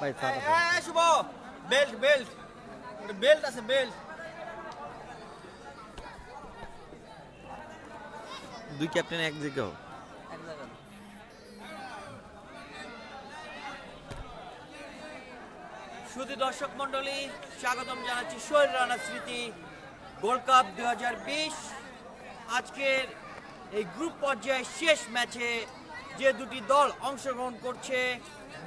ভাই শুভ belt belt belt আছে belt. দুই ক্যাপ্টেন এক জায়গাও। শুধু দর্শক মন্ডলী, স্বাগতম জানাচ্ছি শহীদ রানা স্মৃতি গোল্ড কাপ 2020। আজকের এই গ্রুপ পর্যায়ে শেষ ম্যাচে যে দুটি দল অংশগ্রহণ করছে,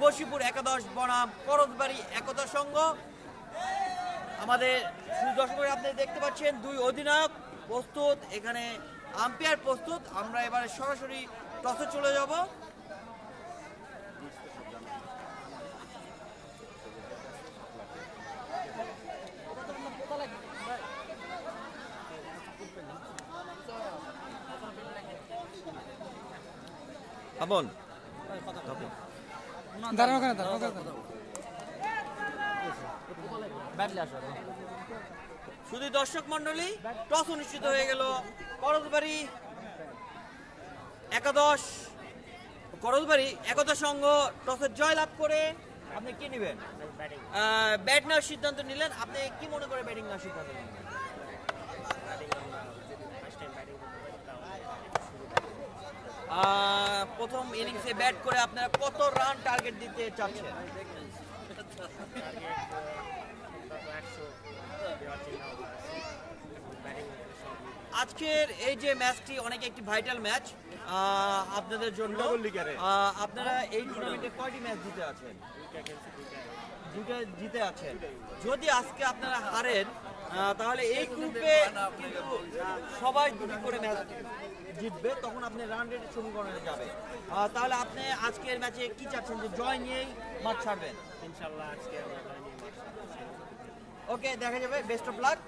বশিপুর একাদশ বনাম করজবাড়ি একতা সংঘ। আমাদের শুধু দর্শক আপনারা দেখতে পাচ্ছেন দুই অধিনায়ক প্রস্তুত, এখানে আম্পায়ার প্রস্তুত। আমরা এবারে সরাসরি টসে চলে যাব। আমন দাঁড়ানো কেন দাঁড়ানো শুধু দর্শক মন্ডলী, টস অনুষ্ঠিত হয়ে গেল। করজবাড়ি একতা সংঘ টসের জয় লাভ করে আপনি কি নেবেন? ব্যাট নেওয়ার সিদ্ধান্ত নিলেন। আপনি কি মনে করে ব্যাটিং নেওয়ার সিদ্ধান্ত নিলেন? প্রথম ইনিংসে ব্যাট করে আপনারা কত রান টার্গেট দিতে চাচ্ছেন? আজকের এই যে ম্যাচটি অনেক একটি ভাইটাল ম্যাচ আপনাদের জন্য। আপনারা এই টুর্নামেন্টে কয়টি ম্যাচ জিতে আছেন? দুটো জিতে আছেন। যদি আজকে আপনারা হারেন তাহলে এই গ্রুপে কিন্তু সবাই দুটি করে ম্যাচ জিতবে, তখন আপনি রান রেটের সমীকরণে যাবে। তাহলে আপনি আজকের ম্যাচে কি চাচ্ছেন, যে জয় নিয়েই মাঠ ছাড়বেন? ইনশাআল্লাহ আজকে আমরা জয় নিয়ে মাঠ ছাড়ব। ওকে, দেখা যাবে। Best of luck.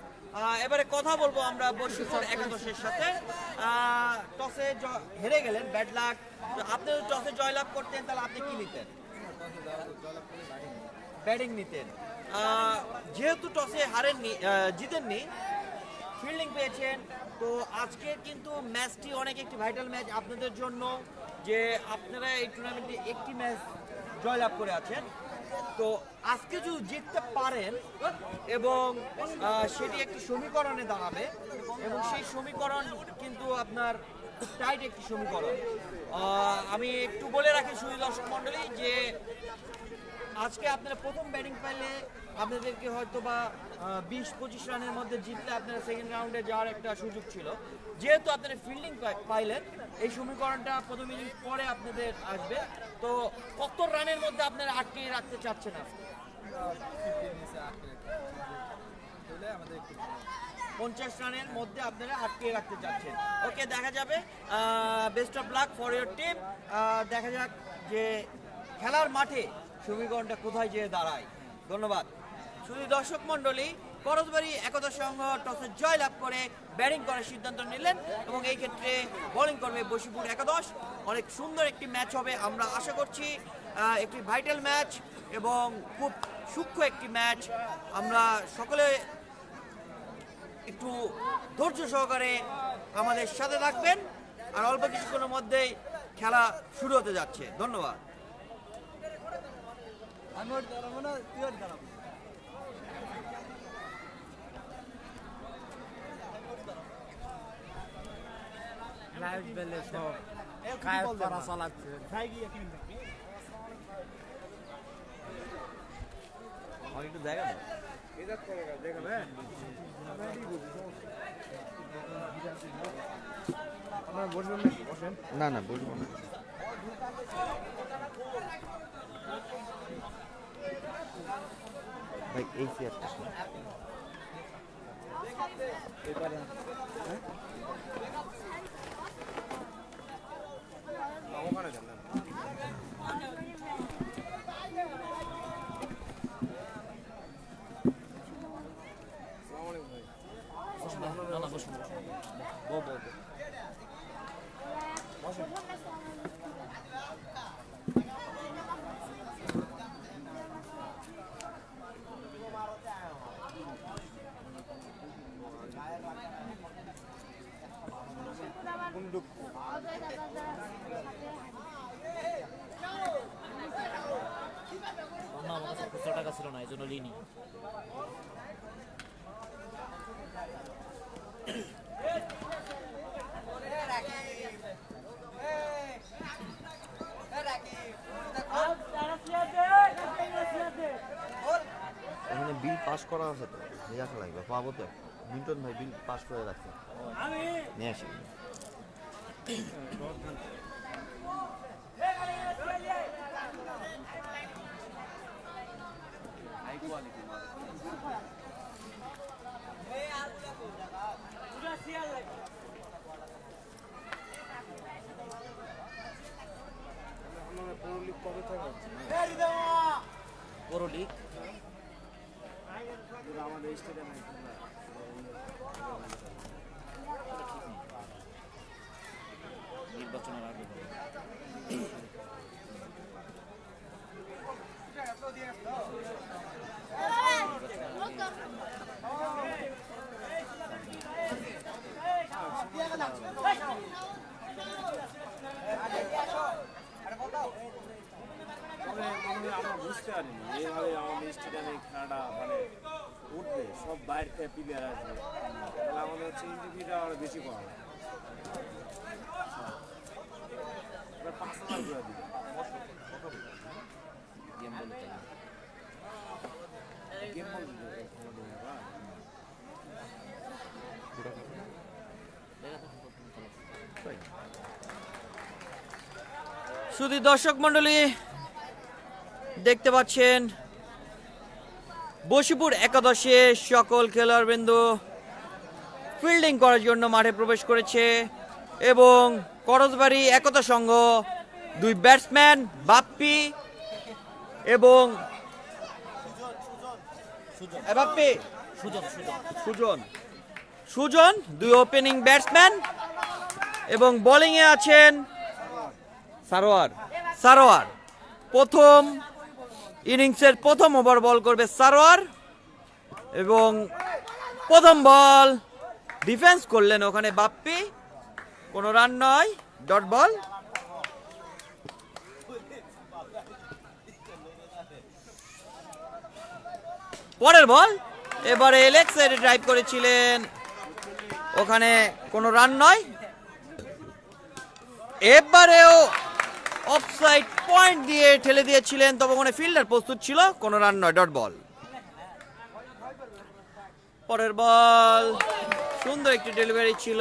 এবারে কথা বলবো আমরা বশিপুর একাদশের সাথে। টসে হেরে গেলেন, ব্যাড লাক। আপনি যদি টসে জয়লাভ করতেন তাহলে আপনি কি নিতেন? ব্যাটিং নিতেন। যেহেতু টসে হারেননি, জিতেননি, ফিল্ডিং পেয়েছেন, তো আজকে কিন্তু ম্যাচটি অনেক একটি ভাইটাল ম্যাচ আপনাদের জন্য, যে আপনারা এই টুর্নামেন্টে একটি ম্যাচ জয়লাভ করে আছেন। তো আজকে যদি জিততে পারেন এবং সেটি একটি সমীকরণে দাঁড়াবে, এবং সেই সমীকরণ কিন্তু আপনার খুব টাইট একটি সমীকরণ। আমি একটু বলে রাখি শুধু দর্শক মণ্ডলী, যে আজকে আপনারা প্রথম ব্যাটিং পাইলে আপনাদেরকে হয়তো বা 20-25 রানের মধ্যে জিতলে আপনারা সেকেন্ড রাউন্ডে যাওয়ার একটা সুযোগ ছিল। যেহেতু আপনারা ফিল্ডিং পাইলেন, এই সমীকরণটা প্রথম ইনিংস পরে আপনাদের আসবে। তো কত রানের মধ্যে আপনারা আটকে রাখতে চাচ্ছেন? 50 রানের মধ্যে আপনারা আটকে রাখতে চাচ্ছেন। ওকে, দেখা যাবে। Best of luck for your team. দেখা যাক যে খেলার মাঠে সমীকরণটা কোথায় যেয়ে দাঁড়ায়। ধন্যবাদ। শুধু দর্শক মন্ডলী, করজবাড়ি একতা সংঘ টসে জয় লাভ করে ব্যাটিং করার সিদ্ধান্ত নিলেন, এবং এই ক্ষেত্রে বোলিং করবে বশিপুর একাদশ। অনেক সুন্দর একটি ম্যাচ হবে আমরা আশা করছি, একটি ভাইটাল ম্যাচ এবং খুব সূক্ষ্ম একটি ম্যাচ। আমরা সকলে একটু ধৈর্য সহকারে আমাদের সাথে থাকবেন, আর অল্প কিছুক্ষণের মধ্যেই খেলা শুরু হতে যাচ্ছে। ধন্যবাদ। লাইভ বেলে সব কায়েত করা চালাচ্ছে। একটু দেখা না। না না, বসবো না। ভাই এই চেয়ারটা না, এই জন্য লিনি। এখানে বিল পাস করা আছে তো, নিয়ে আসা লাগবে, পাবো তো। মিল্টন ভাই বিল পাস করে রাখছে, নিয়ে আসি। বড় লিগ আমাদের স্টেডিয়ামে নির্বাচনের আগে আমরা বুঝতে পারিনি এইভাবে আমাদের স্টেডিয়ামে খেলাটা মানে উঠবে, সব বাইরে থেকে প্লেয়ার আসবে, তাহলে আমাদের হচ্ছে ইন্টারভিউটা আরো বেশি করা হবে। এবার 5,000 করে দিবে। গেম বলতে গেম বল দিবে, শুধু দর্শক মণ্ডলী দেখতে পাচ্ছেন বশিপুর একাদশে সকল খেলোয়াড়বৃন্দ ফিল্ডিং করার জন্য মাঠে প্রবেশ করেছে এবং করজবাড়ি একতা সংঘ দুই ব্যাটসম্যান বাপ্পি এবং বাপ্পি সুজন সুজন দুই ওপেনিং ব্যাটসম্যান এবং বোলিংয়ে আছেন সারোয়ার প্রথম ইনিংসের প্রথম ওভার বল করবে সারোয়ার এবং প্রথম বল ডিফেন্স করলেন ওখানে বাপ্পি, কোনো রান নয়, ডট বল। পরের বল এবারে লেগ সাইডে ড্রাইভ করেছিলেন, ওখানে কোনো রান নয়। এবারেও অফসাইড পয়েন্ট দিয়ে ঠেলে দিয়েছিলেন, তবে ওখানে ফিল্ডার প্রস্তুত ছিল, কোনো রান নয়, ডট বল। পরের বল সুন্দর একটি ডেলিভারি ছিল,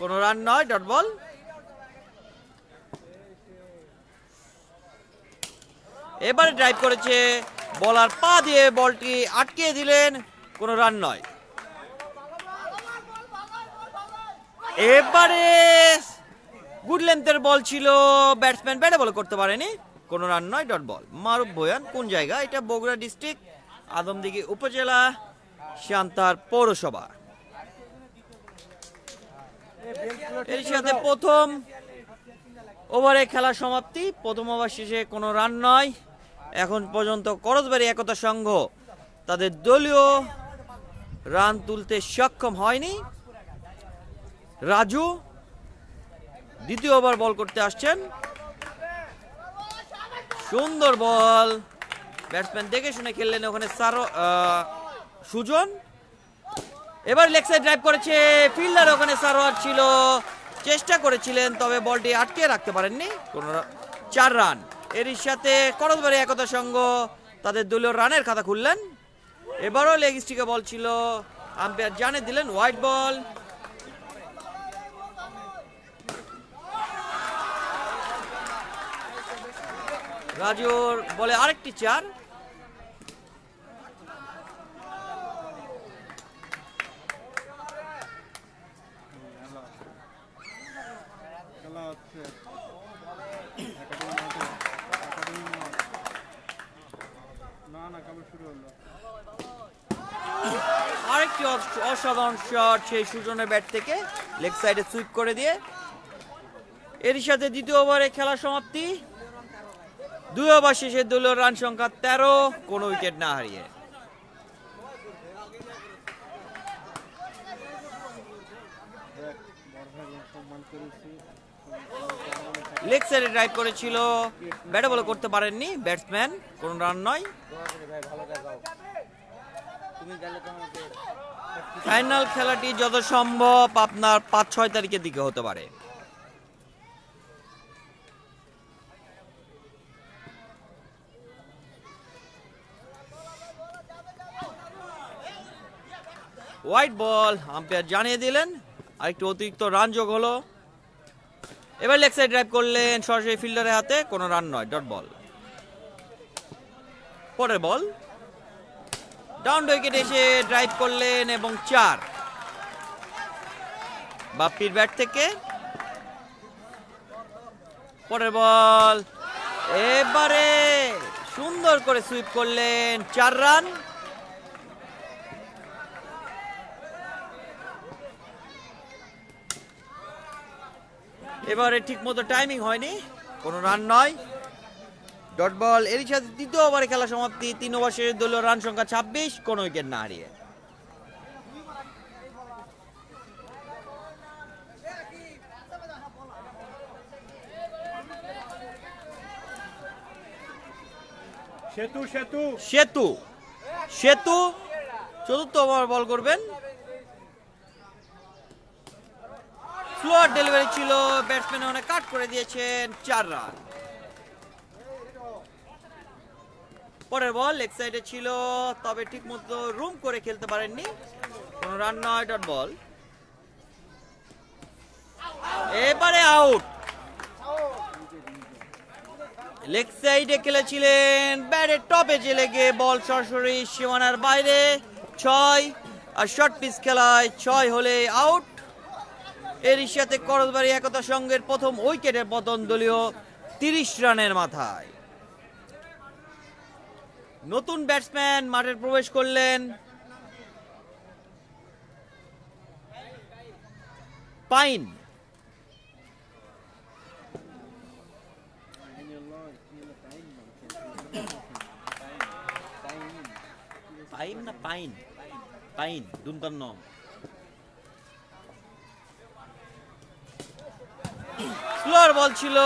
কোনো রান নয়, ডট বল। এবারে ড্রাইভ করেছে, বলার পা দিয়ে বলটি আটকে দিলেন, কোনো রান নয়। এবারে গুড লেন্থের বল ছিল, ব্যাটসম্যান ব্যাটে বল করতে পারেনি, কোনো রান নয়, ডট বল। মারুফ ভয়ান কোন জায়গা? এটা বগুড়া ডিস্ট্রিক্ট আদমদিঘি উপজেলা শান্তার পৌরসভা। এর সাথে প্রথম ওভারে খেলা সমাপ্তি, প্রথম ওভার শেষে কোনো রান নয়। এখন পর্যন্ত করজবাড়ি একতা সংঘ তাদের দলীয় রান তুলতে সক্ষম হয়নি। রাজু দ্বিতীয় ওভার বল করতে আসছেন, সুন্দর বল, ব্যাটসম্যান দেখে শুনে খেললেন ওখানে সুজন। এবার লেগ সাইড ড্রাইভ করেছে, ফিল্ডার ওখানে সারোয়ার ছিল, চেষ্টা করেছিলেন তবে বলটি আটকে রাখতে পারেননি, কোনো 4 রান। এরই সাথে করজবাড়ি একতা সংঘ তাদের দলীয় রানের খাতা খুললেন। এবারও লেগ স্টিকে বল ছিল, আম্পায়ার জানিয়ে দিলেন হোয়াইট বল। রাজুর বলে আরেকটি 4। আরেকটি অসাধারণ শট সেই সুজনের ব্যাট থেকে লেগ সাইডে সুইপ করে দিয়ে। এর সাথে দ্বিতীয় ওভারে খেলা সমাপ্তি, 2 ওভার শেষে দলীয় রান সংখ্যা 13, কোনো উইকেট না হারিয়ে। লেগ সাইডে ড্রাইভ করেছিল, ব্যাটে বলে করতে পারেননি ব্যাটসম্যান, কোনো রান নয়। ফাইনাল খেলাটি যত সম্ভব আপনার 5-6 তারিখের দিকে হতে পারে। হোয়াইট বল, আম্পায়ার জানিয়ে দিলেন, আরেকটু অতিরিক্ত রান যোগ হলো। এবার লেগ সাইড ড্রাইভ করলেন সরাসরি ফিল্ডারের হাতে, কোনো রান নয়, ডট বল। পরের বল ডাউন উইকেট এসে ড্রাইভ করলেন এবং 4। বাপ্পির ব্যাট থেকে পরের বল, এবারে সুন্দর করে সুইপ করলেন, 4 রান। এবারে ঠিক মতো টাইমিং হয়নি, কোনো রান নয়, ডট বল। এরই সাথে তৃতীয় ওভারে খেলা সমাপ্তি, 3 ওভার শেষে দলীয় রান সংখ্যা 26, কোনো উইকেট না হারিয়ে। সেতু চতুর্থ ওভার বল করবেন। স্লোয়ার ডেলিভারি ছিল, ব্যাটসম্যান অনেক কাট করে দিয়েছেন, 4 রান। পরের বল লেগ সাইডে ছিল, তবে ঠিক মতো রুম করে খেলতে পারেননি, কোনো রান নয়, ডট বল। এবারে আউট। লেগ সাইডে খেলেছিলেন, ব্যাটের টপে যে লেগে বল সরাসরি সীমানার বাইরে, 6। আর শর্ট পিচ খেলায় 6 হলে আউট। এরই সাথে করজবাড়ি একতা সংঘের প্রথম উইকেটের পতন দলীয় 30 রানের মাথায়। নতুন ব্যাটসম্যান মাঠে প্রবেশ করলেন, পাইন। পাইন না পাইন, পাইন দুন্তন্ন। স্লোয়ার বল ছিল,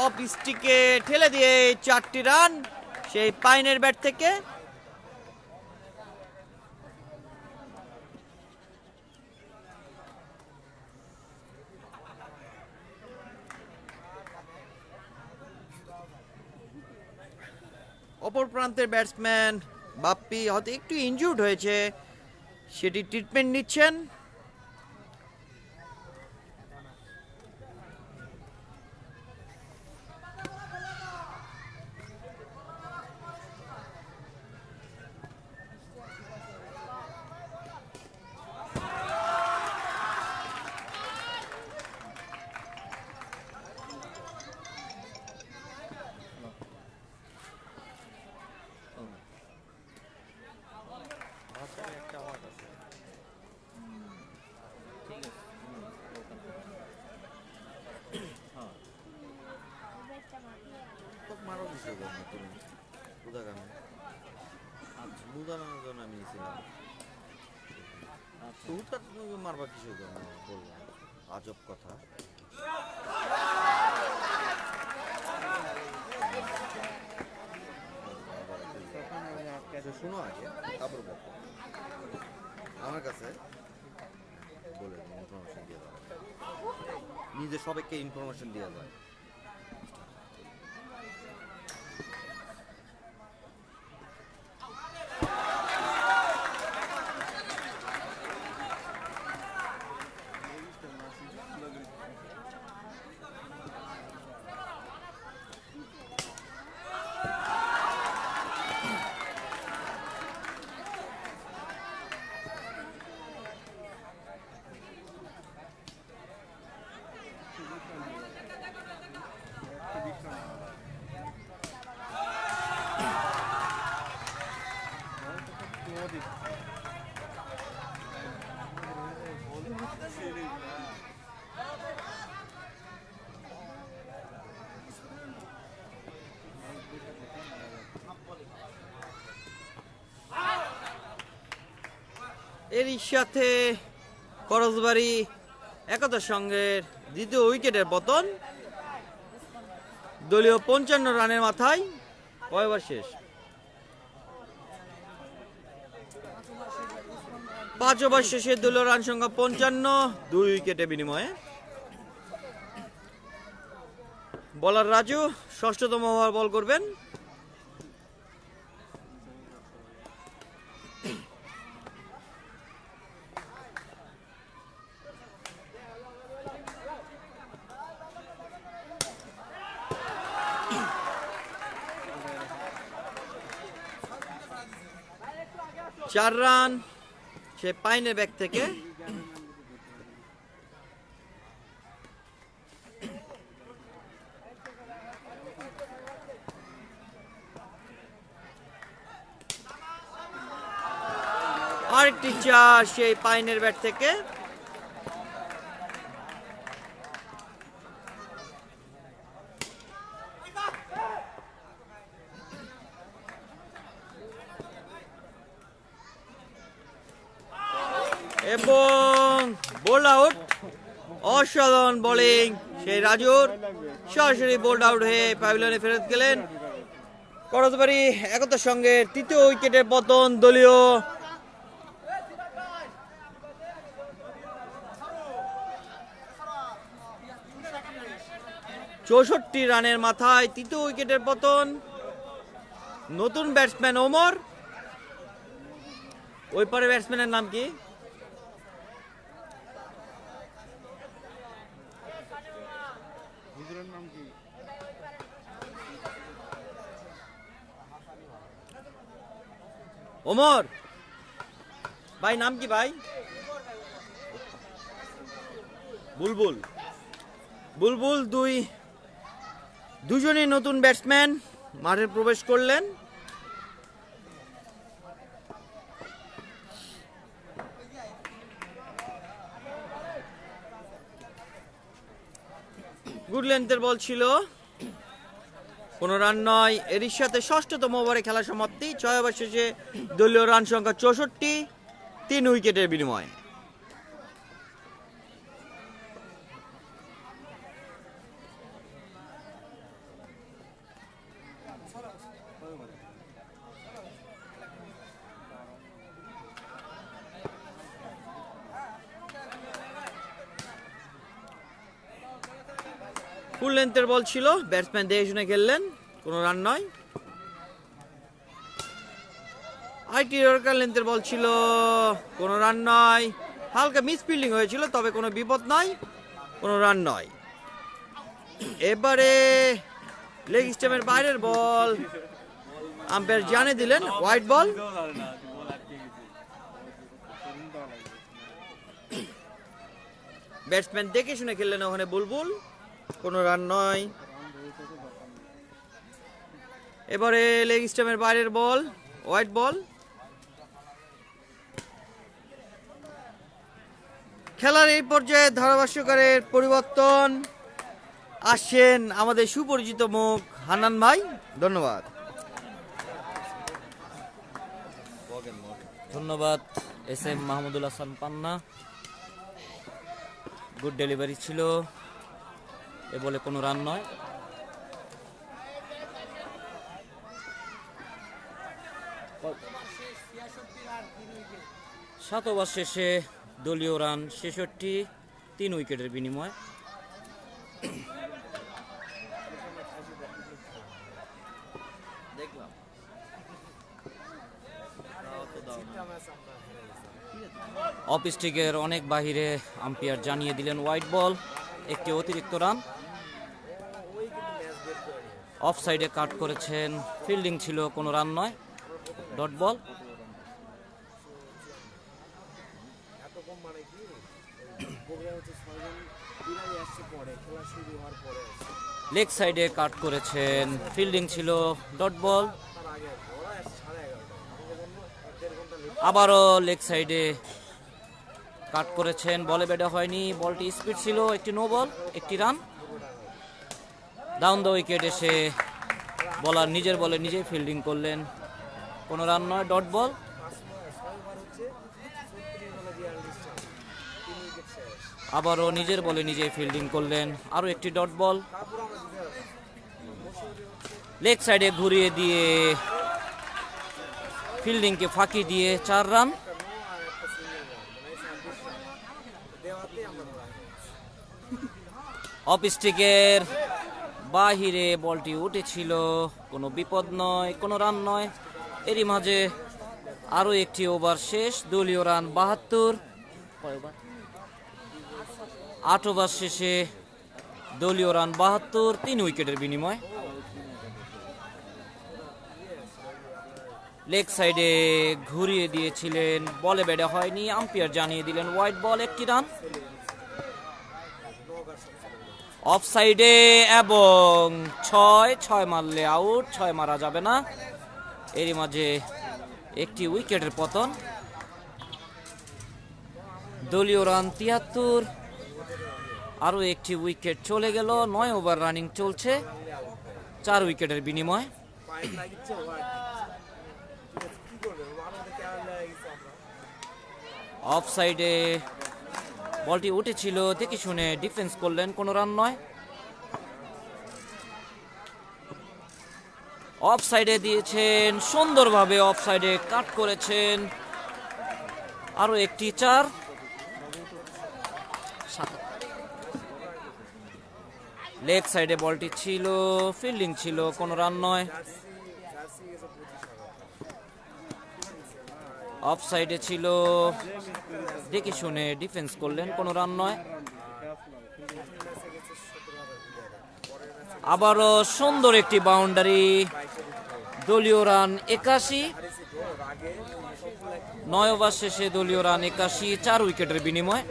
অফ স্টিকে ঠেলে দিয়ে 4টি রান সেই পাইনের ব্যাট থেকে। অপর প্রান্তের ব্যাটসম্যান বাপ্পি হয়তো একটু ইনজুর্ড হয়েছে, সেটি ট্রিটমেন্ট নিচ্ছেন। মারবা কিসের জন্য বললাম, আজব কথা। শোনো আগে, তারপর বলবো। আমার কাছে বলে ইনফরমেশন দিয়ে দেওয়া, নিজে সবাইকে ইনফরমেশন দেওয়া যায়। এরই সাথে করজবাড়ি একতার সঙ্গের দ্বিতীয় উইকেটের পতন। দলীয় 55 রানের মাথায় কয় ওভার শেষ? 5 ওভার শেষে দলীয় রান সংখ্যা 55, 2 উইকেটে বিনিময়ে। বলার রাজু ষষ্ঠতম ওভার বল করবেন। চার রান সে পাইনের ব্যাগ থেকে। আরেকটি চার সেই পাইনের ব্যাট থেকে। এবং বোল্ড আউট, অসাধারণ বোলিং সেই রাজুর, সরাসরি বোল্ড আউট হয়ে প্যাভিলিয়নে ফেরত গেলেন। করতবাড়ি একতার সঙ্গে তৃতীয় উইকেটের পতন দলীয়। চৌষট্টি রানের মাথায় তৃতীয় উইকেটের পতন। নতুন ব্যাটসম্যান ওমর, ওই পারে ব্যাটসম্যানের নাম কি? ওমর ভাই, নাম কি ভাই? বুলবুল। বুলবুল দুজনই নতুন ব্যাটসম্যান মাঠে প্রবেশ করলেন। গুড লেন্থের বল ছিল, কোনো রান নয়। এরই সাথে ষষ্ঠতম ওভারে খেলা সমাপ্তি। 6 ওভার শেষে দলীয় রান সংখ্যা 64, 3 উইকেটের বিনিময়ে। ফুল লেন্থের বল ছিল, ব্যাটসম্যান দেখে শুনে খেললেন, কোনো রান নয়। আইটি ইয়র্কার লেন্থের বল ছিল, কোনো রান নয়। হালকা মিস ফিল্ডিং হয়েছিল, তবে কোনো বিপদ নয়, কোনো রান নয়। এবারে লেগ স্টাম্পের বাইরের বল, আম্পায়ার জানিয়ে দিলেন হোয়াইট বল। ব্যাটসম্যান দেখে শুনে খেললেন ওখানে বুলবুল, কোনো রান নয়। এবারে লেগ স্টাম্পের বাইরের বল, হোয়াইট বল। খেলার এই পর্যায়ে ধারাভাষ্যকারের পরিবর্তন, আসছেন আমাদের সুপরিচিত মুখ হান্নান ভাই। ধন্যবাদ। ধন্যবাদ SM মাহমুদুল হাসান পান্না। গুড ডেলিভারি ছিল, এ বলে কোনো রান নয়। সাত ওভার শেষে দলীয় রান 66, 3 উইকেটের বিনিময়। অফ স্টিকের অনেক বাহিরে আম্পায়ার জানিয়ে দিলেন হোয়াইট বল, একটি অতিরিক্ত রান। অফ সাইডে কাট করেছেন, ফিল্ডিং ছিল, কোনো রান নয়, ডট বল। লেগ সাইডে কাট করেছেন, ফিল্ডিং ছিল, ডট বল। আবারও লেগ সাইডে কাট করেছেন, বলে ব্যাটে হয়নি, বলটি স্পিড ছিল, একটি নো বল, একটি রান। ডাউন দ্য উইকেট এসে বলার নিজের বলে নিজেই ফিল্ডিং করলেন, কোনো রান নয়, ডট বল। আবারও নিজের বলে নিজেই ফিল্ডিং করলেন, আরও একটি ডট বল। লেগ সাইডে ঘুরিয়ে দিয়ে ফিল্ডিংকে ফাঁকি দিয়ে 4 রান। অফ স্টিকের বাহিরে বলটি উঠেছিল, কোনো বিপদ নয়, কোনো রান নয়। এরই মাঝে আরো একটি ওভার শেষ, দলীয় রান 72। 8 ওভার শেষে দলীয় রান 72, 3 উইকেটের বিনিময়। লেগ সাইডে ঘুরিয়ে দিয়েছিলেন, বলে ব্যাটে হয়নি, আম্পায়ার জানিয়ে দিলেন হোয়াইট বল, 1টি রান। অফ সাইডে এবং 6 মারলে আউট, 6 মারা যাবে না। এরই মাঝে একটি উইকেটের পতন। দলীয় রান 73, আরো একটি উইকেট চলে গেল। 9 ওভার রানিং চলছে, 4 উইকেটের বিনিময়। অফ সাইডে বলটি উঠেছিল, দেখে শুনে ডিফেন্স করলেন, কোনো রান নয়। অফ সাইডে দিয়েছেন সুন্দরভাবে, অফ সাইডে কাট করেছেন, আরো একটি 4। লেগ সাইডে বলটি ছিল, ফিল্ডিং ছিল, কোনো রান নয়। অফ সাইডে ছিল, দেখে শুনে ডিফেন্স করলেন, কোনো রান নয়। আবারও সুন্দর একটি বাউন্ডারি, দলীয় রান 81। 9 ওভার শেষে দলীয় রান 81, 4 উইকেটের বিনিময়।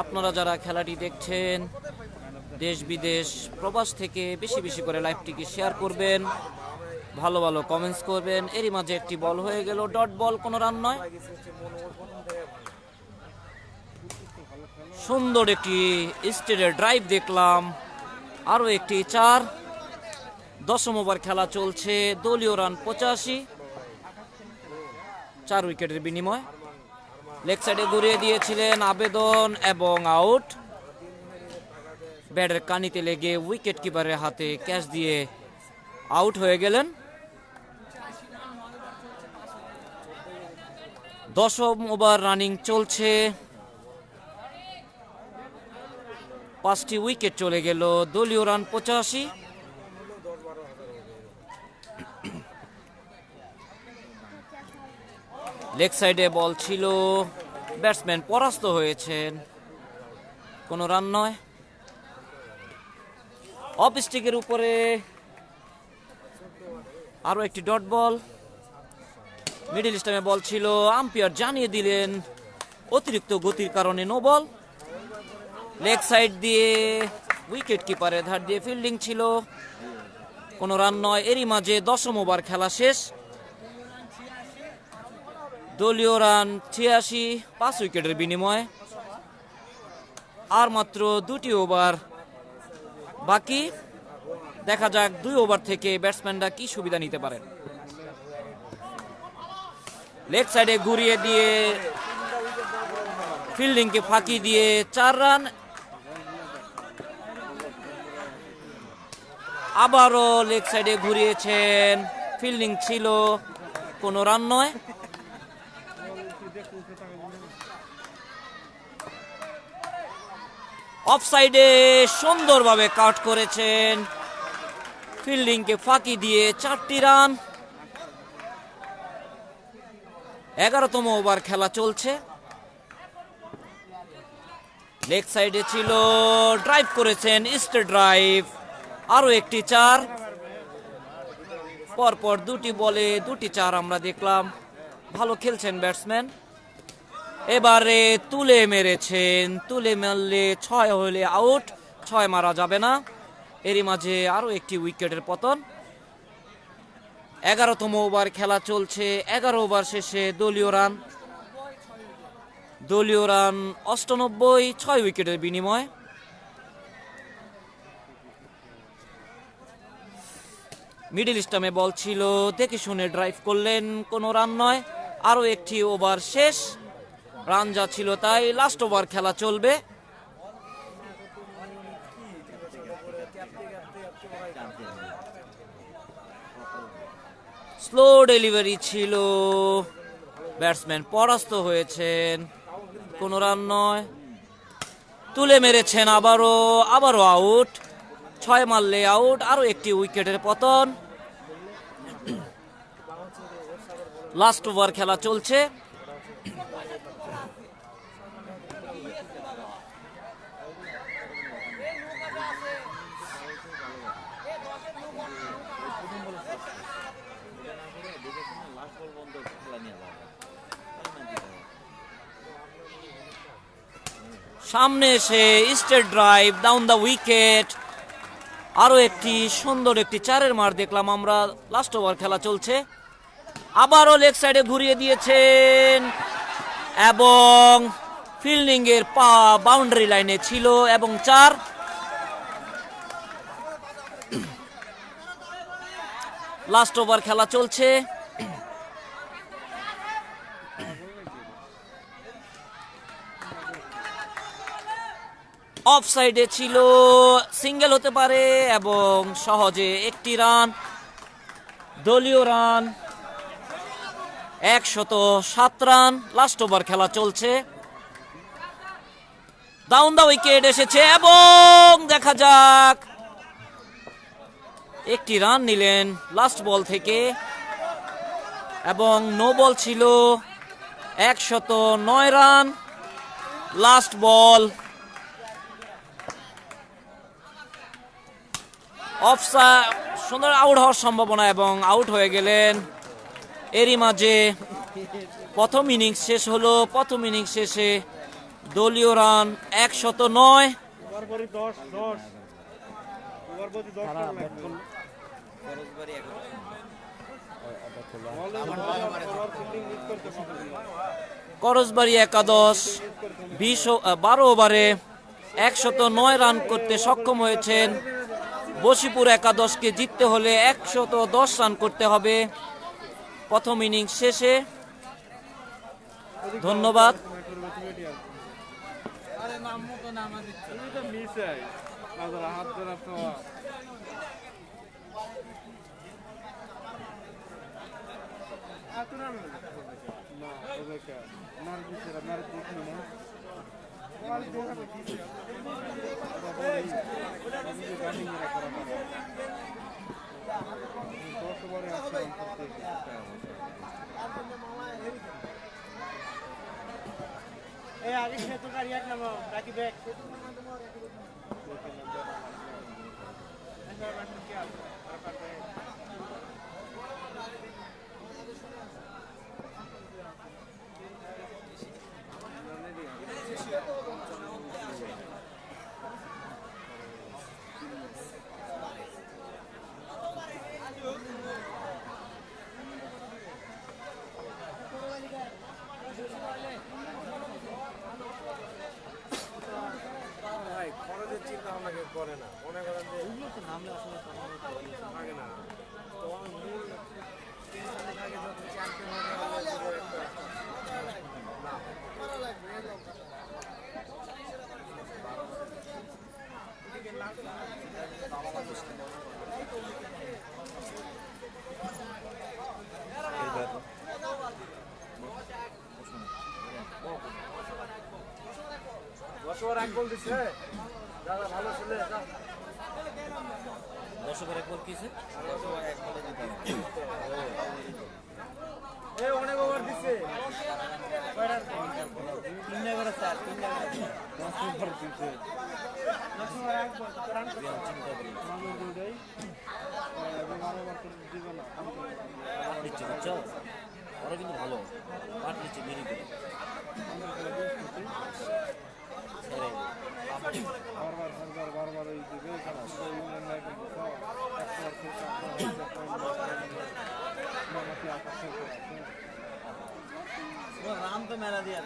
আপনারা যারা খেলাটি দেখছেন দেশ বিদেশ প্রবাস থেকে বেশি বেশি করে লাইভটিকে শেয়ার করবেন, ভালো ভালো কমেন্টস করবেন। এরই মাঝে একটি বল হয়ে গেল, ডট বল, কোনো রান নয়। সুন্দর একটি স্টেডের ড্রাইভ দেখলাম, আরো একটি 4। 10ম ওভার খেলা চলছে, দলীয় রান 85, 4 উইকেটের বিনিময়। লেগ সাইডে ঘুরিয়ে দিয়েছিলেন আবেদন এবং আউট। ব্যাটের কানিতে লেগে উইকেট কিপারের হাতে ক্যাচ দিয়ে আউট হয়ে গেলেন। 10ম ওভার রানিং চলছে, 5টি উইকেট চলে গেল, দলীয় রান 85। লেগ সাইডে বল ছিল, ব্যাটসম্যান পরাস্ত হয়েছেন, কোনো রান নয়। অফ স্টিকের উপরে আরো একটি ডট বল, মিডল স্টাম্পে বল ছিল, আম্পায়ার জানিয়ে দিলেন অতিরিক্ত গতির কারণে নো বল। লেগ সাইড দিয়ে উইকেট কিপারের ধার দিয়ে ফিল্ডিং ছিল, কোনো রান নয়। এরই মাঝে 10ম ওভার খেলা শেষ, দলীয় রান 86, 5 উইকেটের বিনিময়। আর মাত্র 2টি ওভার বাকি, দেখা যাক 2 ওভার থেকে ব্যাটসম্যানরা কি সুবিধা নিতে পারেন। লেগ সাইডে ঘুরিয়ে দিয়ে ফিল্ডিংকে ফাঁকি দিয়ে 4 রান। আবারও লেগ সাইডে ঘুরিয়েছেন, ফিল্ডিং ছিল, কোনো রান নয়। অফ সাইডে সুন্দরভাবে কাট করেছেন, ফিল্ডিংকে ফাঁকি দিয়ে 4টি রান। 11তম ওভার খেলা চলছে, লেগ সাইডে ছিল, ড্রাইভ করেছেন, স্ট্রেট ড্রাইভ, আরো একটি 4। পরপর 2টি বলে 2টি 4 আমরা দেখলাম, ভালো খেলছেন ব্যাটসম্যান। এবারে তুলে মেরেছেন, তুলে মারলে 6 হলে আউট, 6 মারা যাবে না। এরই মাঝে আরো একটি উইকেটের পতন। 11তম ওভার খেলা চলছে, 11 ওভার শেষে দলীয় রান 98, 6 উইকেটের বিনিময়। মিডল স্টাম্পে বল ছিল, দেখে শুনে ড্রাইভ করলেন, কোনো রান নয়। আরো একটি ওভার শেষ, রান যা ছিল তাই, লাস্ট ওভার খেলা চলবে। স্লো ডেলিভারি ছিল, ব্যাটসম্যান পরাস্ত হয়েছেন, কোনো রান নয়। তুলে মেরেছেন আবারও আউট, 6 মারলে আউট, আরো একটি উইকেটের পতন। লাস্ট ওভার খেলা চলছে। সামনে এসে straight drive down the wicket, আরো একটি সুন্দর একটি 4-এর মার দেখলাম আমরা। লাস্ট ওভার খেলা চলছে, আবারও লেগ সাইডে ঘুরিয়ে দিয়েছেন এবং ফিল্ডিং এর পা বাউন্ডারি লাইনে ছিল এবং 4। লাস্ট ওভার খেলা চলছে। অফ সাইডে ছিল, সিঙ্গেল হতে পারে এবং সহজে একটি রান, দলীয় রান 107 রান। লাস্ট ওভার খেলা চলছে, ডাউন দা উইকেট এসেছে এবং দেখা যাক একটি রান নিলেন লাস্ট বল থেকে এবং নো বল ছিল। 109 রান লাস্ট বল। অফসাইড, সুন্দর আউট হওয়ার সম্ভাবনা এবং আউট হয়ে গেলেন। এরই মাঝে প্রথম ইনিংস শেষ হলো। প্রথম ইনিংস শেষে দলীয় রান 109। করজবাড়ি একাদশ 12 ওভারে 109 রান করতে সক্ষম হয়েছেন। বশিপুর একাদশকে জিততে হলে 110 রান করতে হবে প্রথম ইনিংস শেষে। ধন্যবাদ। ভাই খরচের চিন্তা ভাবনা কেউ করে না, মনে করেন যে থাকে না, তো আমার মূল টেনশনে থাকে যত চ্যাম্পিয়ন হতে হলে একটা দশবার এক গোল দিচ্ছে দাদা, ভালো ছেলে। 10 ওভারে এক বল কিছে, অনেক ওভার দিচ্ছে। ওরা কিন্তু ভালো পাট নিচ্ছে দেরি করে। রান তো মেলা দিয়ে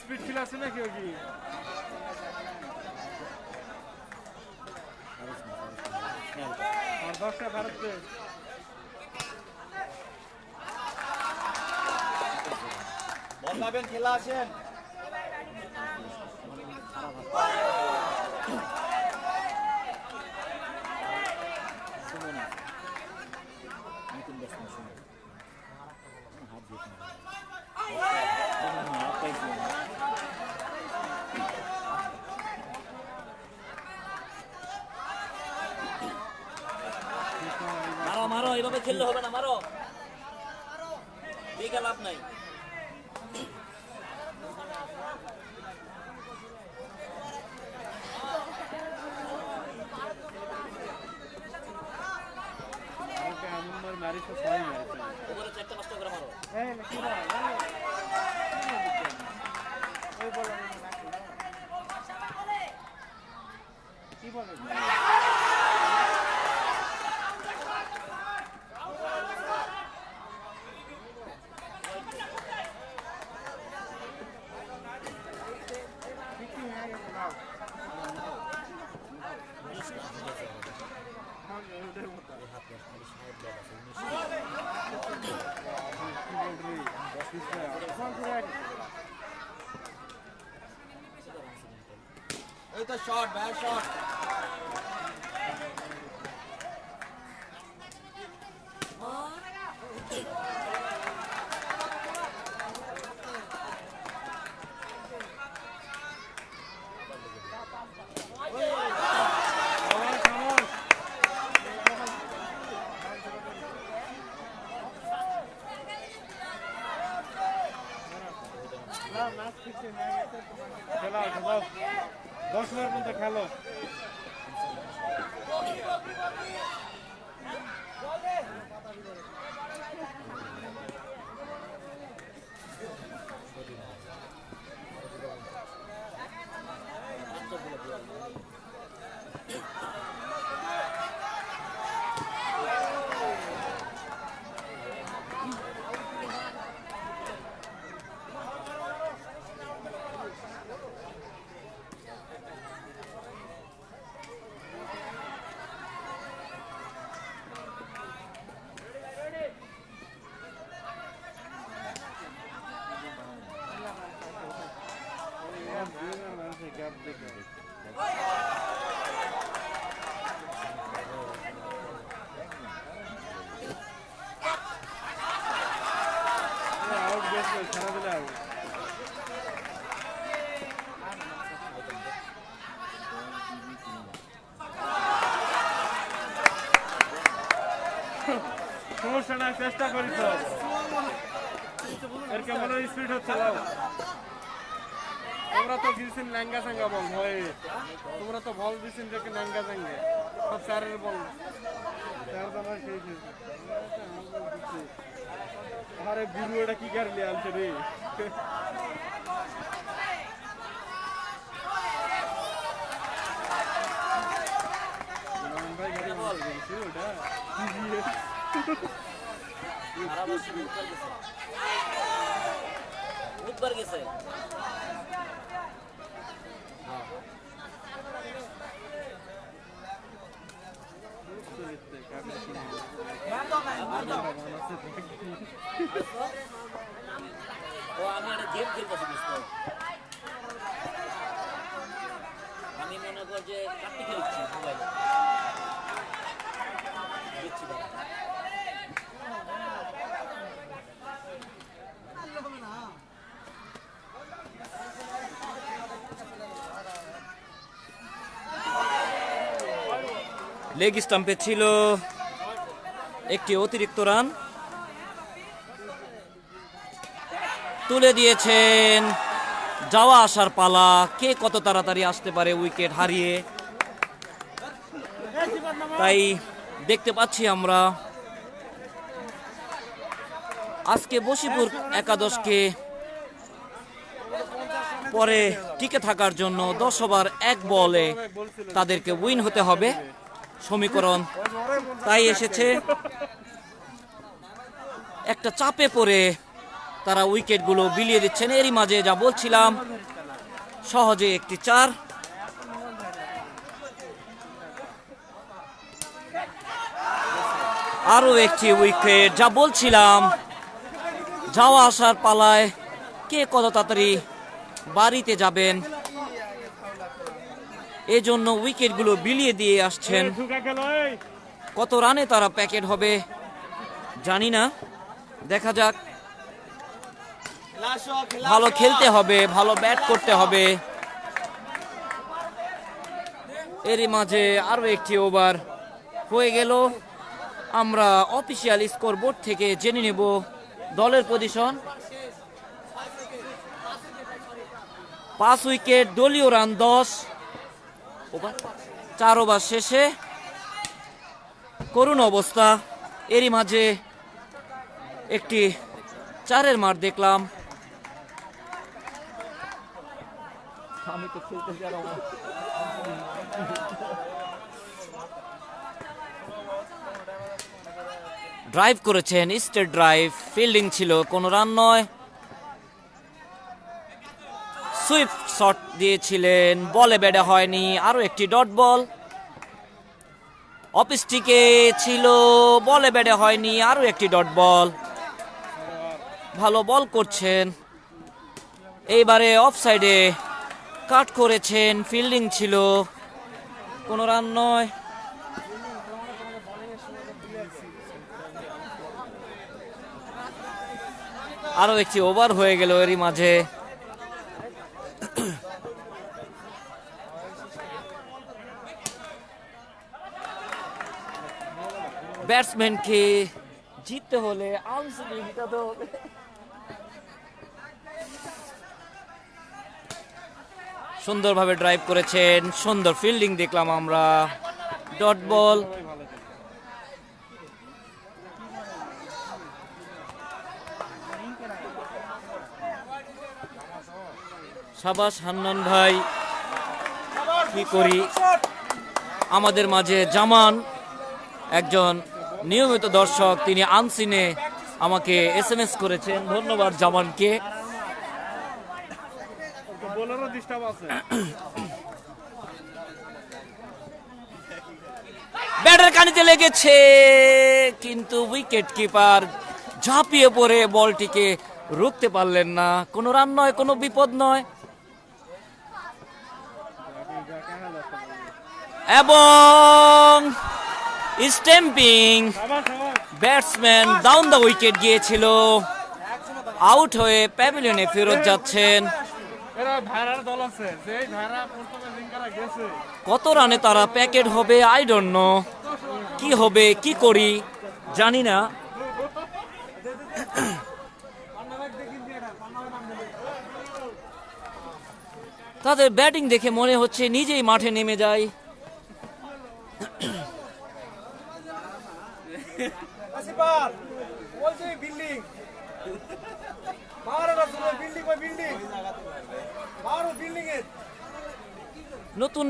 স্পিড ফিল আছে নাকি ওই কি আর 10টা ভারতে বল পাবেন, খেলা আছেন। মারো মারো, এইভাবে খেললে হবে না, মারো, দেখে লাভ নাই। ওপরে 4টা 5টা করে মারো। এই তো শট, ভাই শট। খেলা 10 ওভার পর্যন্ত খেলো। সমস্যা না, চেষ্টা করি তো। এর কেমন স্পিড হচ্ছে লাও। তোমরা তো দিয়েছেন ল্যাঙ্গা সাঙ্গা বল ভয়ে, তোমরা তো বল দিয়েছেন দেখে ল্যাঙ্গা সাঙ্গে সব চারের বল চার দানা শেষ হয়েছে। আরে বুড়ো এটা কি গাড়ি আনছে রে। ভাই গাড়ি বল দিয়েছে ওটা বুধবার গেছে। ও আমি একটা গেম খেলতেছি বুঝতে, আমি মনে কর যে কাটতে খেলছি মোবাইলে দেখছি। লেগ স্টাম্পে ছিল একটি অতিরিক্ত রান তুলে দিয়েছেন। যাওয়া আসার পালা, কে কত তাড়াতাড়ি আসতে পারে উইকেট হারিয়ে। তাই দেখতে পাচ্ছি আমরা আজকে বশিপুর একাদশকে পরে টিকে থাকার জন্য 10 ওভার 1 বলে তাদেরকে উইন হতে হবে সমীকরণ তাই এসেছে। একটা চাপে পড়ে তারা উইকেটগুলো বিলিয়ে দিচ্ছেন। এরই মাঝে যা বলছিলাম, সহজে একটি 4। আরো একটি উইকেট, যা বলছিলাম যাওয়া আসার পালায় কে কত তাড়াতাড়ি বাড়িতে যাবেন এজন্য উইকেটগুলো বিলিয়ে দিয়ে আসছেন। কত রানে তারা প্যাকেট হবে জানি না, দেখা যাক। ভালো খেলতে হবে, ভালো ব্যাট করতে হবে। এরই মাঝে আরো একটি ওভার হয়ে গেল। আমরা অফিসিয়াল স্কোর বোর্ড থেকে জেনে নেব দলের পজিশন। 5 উইকেট, দলীয় রান 10। 4 ওভার শেষে করুণ অবস্থা। এরই মাঝে একটি 4-এর মার দেখলাম। আমি তো খেলতে ড্রাইভ করেছেন, স্টেট ড্রাইভ, ফিল্ডিং ছিল, কোনো রান নয়। সুইপ শট দিয়েছিলেন, বলে ব্যাটে হয়নি, আরো একটি ডট বল। অফ স্টিকে ছিল, বলে ব্যাটে হয়নি, আরো একটি ডট বল। ভালো বল করছেন। এইবারে অফ সাইডে কাট করেছেন, ফিল্ডিং ছিল, কোনো রান নয়। আরো একটি ওভার হয়ে গেল এরই মাঝে। ব্যাটসম্যানকে জিততে হলে আনসারে জিতাতে হবে। সুন্দরভাবে ড্রাইভ করেছেন, সুন্দর ফিল্ডিং দেখলাম আমরা, ডট বল। সাবাস হান্নান ভাই, কি করি। আমাদের মাঝে জামান একজন নিয়মিত দর্শক, তিনি আনসিনে আমাকে SMS করেছেন, ধন্যবাদ জামানকে। ব্যাটের কানিতে লেগেছে, কিন্তু উইকেট কিপার ঝাঁপিয়ে পড়ে বলটিকে রুখতে পারলেন না। কোনো রান নয়, কোনো বিপদ নয়। এবং stumping, batsman down the wicket গিয়েছিল, আউট হয়ে প্যাভিলিয়নে ফেরত যাচ্ছেন। কত রানে তারা প্যাকেট হবে আই ডোন্ট নো। কি হবে, কি করি জানি না। তাদের ব্যাটিং দেখে মনে হচ্ছে নিজেই মাঠে নেমে যায়। নতুন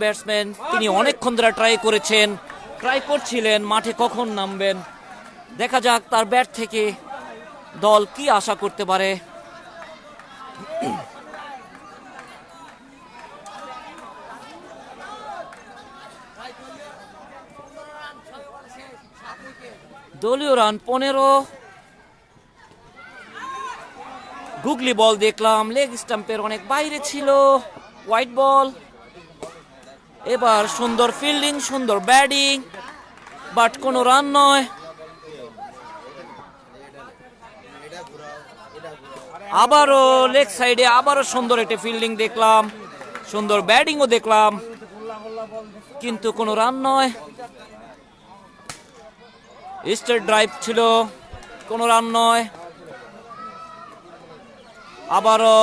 ব্যাটসম্যান, তিনি অনেকক্ষণ ধরে ট্রাই করছিলেন মাঠে কখন নামবেন। দেখা যাক তার ব্যাট থেকে দল কি আশা করতে পারে। দলীয় রান 15। গুগলি বল দেখলাম, লেগ স্টাম্পের অনেক বাইরে ছিল, হোয়াইট বল। এবার সুন্দর ফিল্ডিং, সুন্দর ব্যাটিং, বাট কোনো রান নয়। আবারও লেগ সাইডে আবারও সুন্দর একটা ফিল্ডিং দেখলাম, সুন্দর ব্যাটিংও দেখলাম, কিন্তু কোনো রান নয়। স্ট্রেট ড্রাইভ ছিল, কোনো রান নয়। আবারও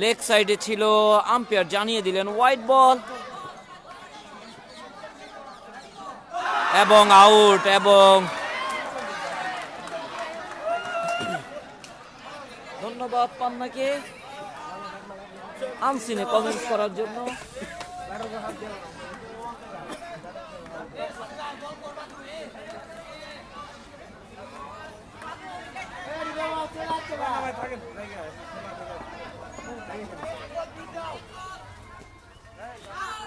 লেগ সাইডে ছিল, আম্পায়ার জানিয়ে দিলেন হোয়াইট বল এবং আউট। এবং ধন্যবাদ পান্নাকে আনসিনে কমেন্ট করার জন্য।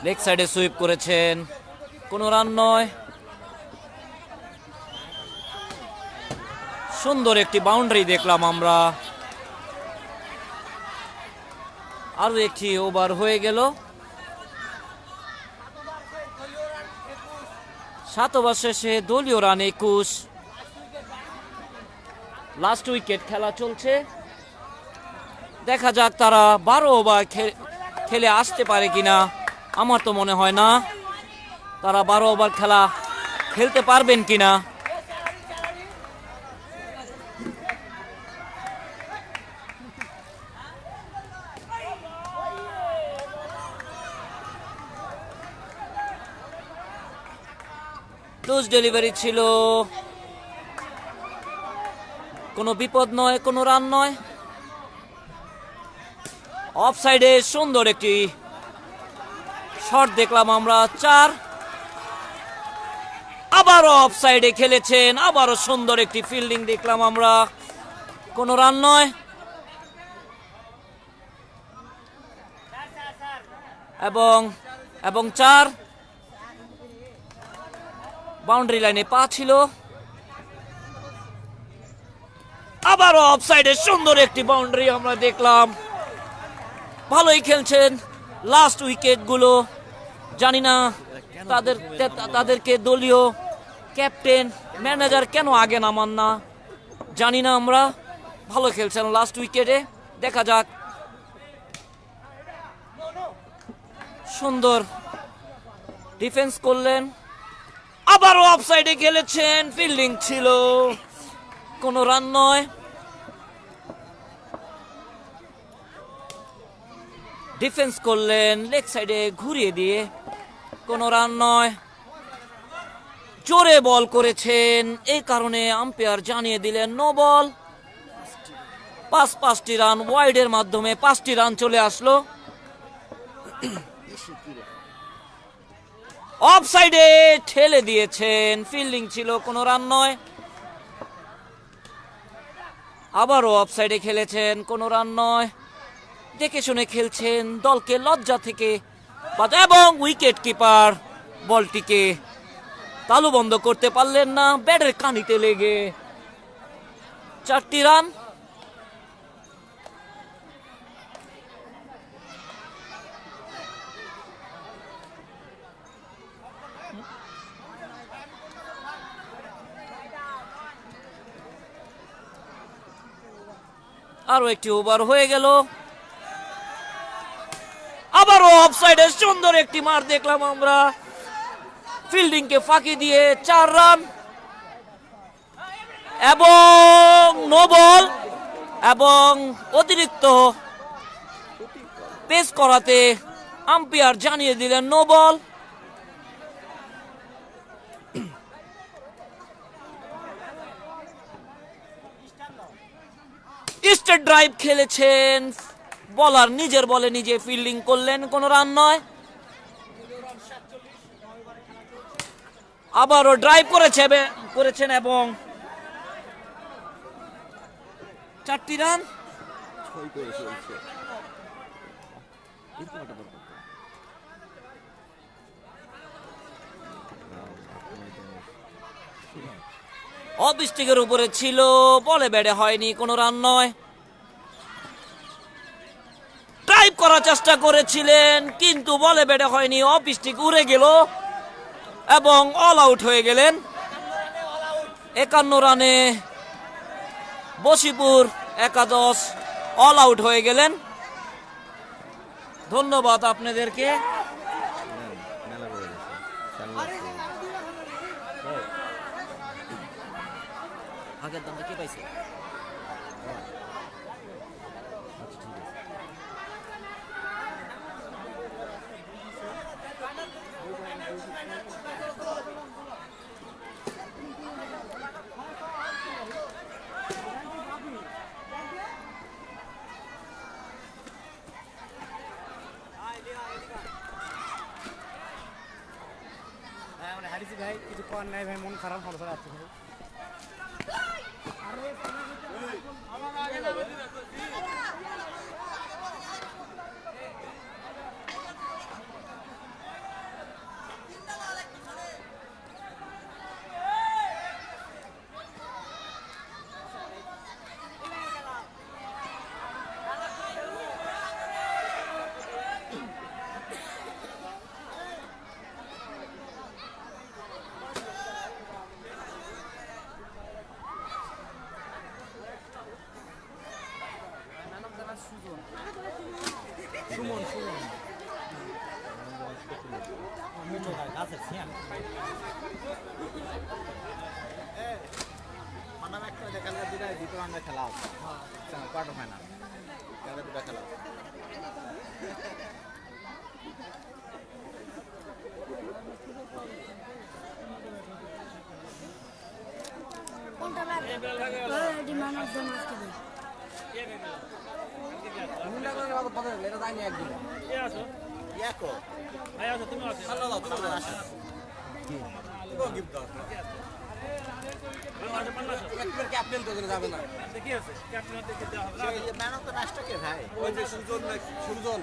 লেগ সাইডে সুইপ করেছেন, কোনো রান নয়। সুন্দর একটি বাউন্ডারি দেখলাম আমরা। আরো একটি ওভার হয়ে গেল। 7 ওভার শেষে দলীয় রান 21। লাস্ট উইকেট খেলা চলছে, দেখা যাক তারা 12 ওভার খেলে আসতে পারে কিনা। আমার তো মনে হয় না তারা 12 ওভার খেলা খেলতে পারবেন কিনা। লুজ ডেলিভারি ছিল, কোনো বিপদ নয়, কোনো রান নয়। অফ সাইডে সুন্দর একটি শট দেখলাম আমরা, 4। আবারও অফ সাইডে খেলেছেন, আবারও সুন্দর একটি ফিল্ডিং দেখলাম আমরা, কোনো রান নয়। এবং 4। বাউন্ডারি লাইনে পা ছিল। আবারও অফ সাইডে সুন্দর একটি বাউন্ডারি আমরা দেখলাম। ভালোই খেলছেন লাস্ট উইকেট গুলো। জানি না তাদেরকে দলীয় ক্যাপ্টেন ম্যানেজার কেন আগে নামান না, জানি না আমরা। ভালো খেলছেন লাস্ট উইকেটে, দেখা যাক। সুন্দর ডিফেন্স করলেন, আবারও অফ সাইডে খেলেছেন, ফিল্ডিং ছিল, কোনো রান নয়। ডিফেন্স করলেন লেগ সাইডে ঘুরিয়ে দিয়ে, কোনো রান নয়। জোরে বল করেছেন, এই কারণে আম্পায়ার জানিয়ে দিলেন নো বল। 5টি রান ওয়াইডের মাধ্যমে 5টি রান চলে আসলো। অফ সাইডে ঠেলে দিয়েছেন, ফিল্ডিং ছিল, কোনো রান নয়। আবারও অফ সাইডে খেলেছেন, কোনো রান নয়। দেখে শুনে খেলছেন, দলকে লজ্জা থেকে এবং উইকেট কিপার বলটিকে তালু বন্ধ করতে পারলেন না, ব্যাটের কানিতে লেগে 4টি রান। আরো একটি ওভার হয়ে গেল। আবারও অফ সাইডে সুন্দর একটি মার দেখলাম আমরা, ফিল্ডিং কে ফাঁকি দিয়ে 4 রান এবং নো বল। এবং অতিরিক্ত পেস করাতে আম্পায়ার জানিয়ে দিলেন নো বল। স্ট্রেট ড্রাইভ খেলেছেন, বলার নিজের বলে নিজে ফিল্ডিং করলেন, কোনো রান নয়। আবারও ড্রাইভ করেছেন এবং 4টি রান। অফ স্টিকের উপরে ছিল, বলে ব্যাটে হয়নি, কোনো রান নয়। ড্রাইভ করার চেষ্টা করেছিলেন কিন্তু বলে ব্যাটে হয়নি, অফ স্টিক উড়ে গেল এবং অল আউট হয়ে গেলেন। 51 রানে বশিপুর একাদশ অল আউট হয়ে গেলেন। ধন্যবাদ আপনাদেরকে। ভাগের দামটা কে পাইছে? আচ্ছা ঠিক আছে। হ্যাঁ মানে হারিয়েছি ভাই, কিছু কর নাই ভাই, মন খারাপ হলো স্যার আজকে। খেলা আছে কোয়ার্টার ফাইনাল কালকে দুটো খেলা আছে। কোনটা লাগবে? ম্যান অফ দ্য ম্যাচ দেবে। ম্যান অফ দ্য ম্যাচটা কে ভাই? ওই যে সুজন সুজন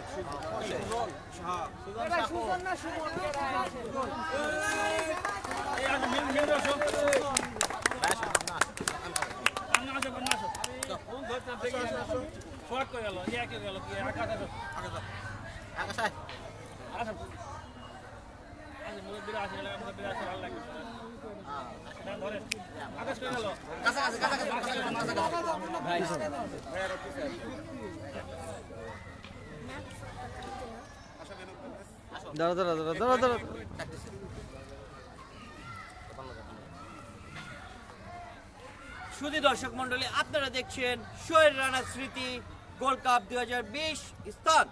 আকাশ দাঁড়া দাঁড়া দাঁড়া দাঁড়া দাঁড়া সুধী দর্শক মন্ডলী, আপনারা দেখছেন শোয়ের রানা স্মৃতি গোল্ড কাপ 2020 স্থান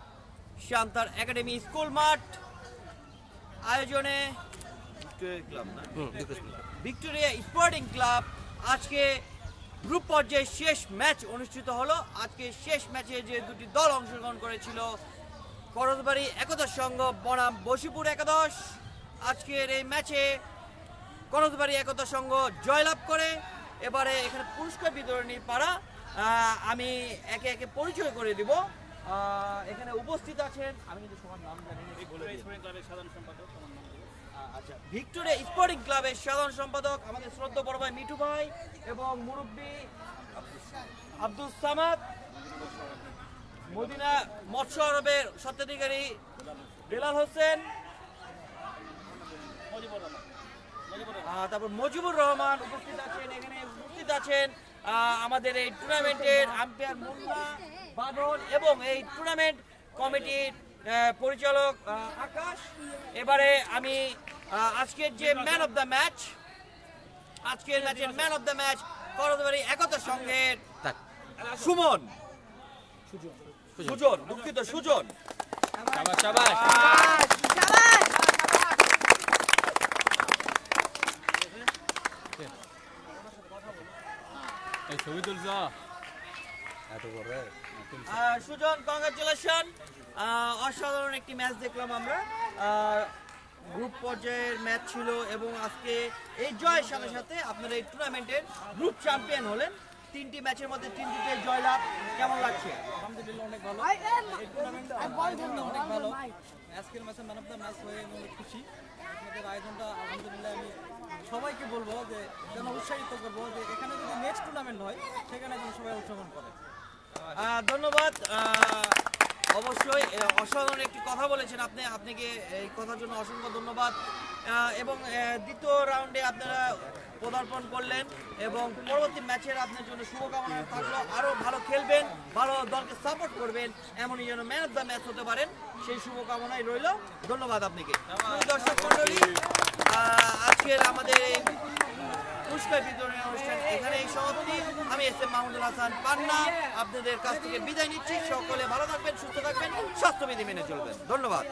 শান্তার একাডেমি স্কুল মাঠ আয়োজনে ভিক্টোরিয়া স্পোর্টিং ক্লাব আজকে গ্রুপ পর্যায়ে শেষ ম্যাচ অনুষ্ঠিত হলো। আজকে শেষ ম্যাচে যে দুটি দল অংশগ্রহণ করেছিল, করজবাড়ি একতার সংঘ বনাম বশিপুর একাদশ, আজকের এই ম্যাচে করজবাড়ি একতার সংঘ জয়লাভ করে এবারে এখানে পুরস্কার বিতরণীর পাড়া। আমি একে একে পরিচয় করে দিব। এখানে উপস্থিত আছেন, আমি কিন্তু সবার নাম জানি না, আচ্ছা, ভিক্টোরিয়া স্পোর্টিং ক্লাবের সাধারণ সম্পাদক আমাদের শ্রদ্ধা বড় ভাই মিঠু ভাই এবং মুরব্বী আব্দুল সামাদ, মদিনা মৎস্য আরবের স্বত্বাধিকারী বেলাল হোসেন, তারপর মজিবুর রহমান উপস্থিত আছেন। এখানে উপস্থিত আছেন আমাদের এই টুর্নামেন্টের আম্পায়ার মুন্না বাদল এবং এই টুর্নামেন্ট কমিটির পরিচালক আকাশ। এবারে আমি আজকের যে ম্যান অফ দ্য ম্যাচ, আজকের ম্যাচের ম্যান অফ দ্য ম্যাচ করজবাড়ি একতার সংঘের সুমন সুজন, দুঃখিত সুজন। সুজন, কংগ্রাচুলেশন, অসাধারণ একটি ম্যাচ দেখলাম আমরা। গ্রুপ পর্যায়ের ম্যাচ ছিল এবং আজকে এই জয়ের সাথে সাথে আপনারা এই টুর্নামেন্টের গ্রুপ চ্যাম্পিয়ন হলেন। 3টি ম্যাচের মধ্যে 3টিতে জয়লাভ, কেমন লাগছে? আলহামদুলিল্লাহ অনেক ভালো, এই টুর্নামেন্টটা অনেক ভালো। আজকের ম্যাচে ম্যান অফ দ্য ম্যাচ হয়ে অনেক খুশি। আপনাদের আয়োজনটা আলহামদুলিল্লাহ আমি সবাইকে বলবো যে যেন উৎসাহিত করবো যে এখানে যদি নেক্সট টুর্নামেন্ট হয় সেখানে যেন সবাই অংশগ্রহণ করে। ধন্যবাদ। অবশ্যই অসাধারণ একটি কথা বলেছেন আপনি, আপনাকে এই কথার জন্য অসংখ্য ধন্যবাদ। এবং দ্বিতীয় রাউন্ডে আপনারা পদার্পণ করলেন এবং পরবর্তী ম্যাচের আপনার জন্য শুভকামনা থাকলো। আরও ভালো খেলবেন, ভালো দলকে সাপোর্ট করবেন, এমনই যেন ম্যান অফ দ্য ম্যাচ হতে পারেন, সেই শুভকামনাই রইল। ধন্যবাদ আপনাকে। দর্শক মণ্ডলী, আজকের আমাদের এই পুরস্কার বিতরণী অনুষ্ঠান এখানেই সমাপ্তি। আমি এস এম মাহমুদুল হাসান পান্না আপনাদের কাছ থেকে বিদায় নিচ্ছি। সকলে ভালো থাকবেন, সুস্থ থাকবেন, স্বাস্থ্যবিধি মেনে চলবেন। ধন্যবাদ।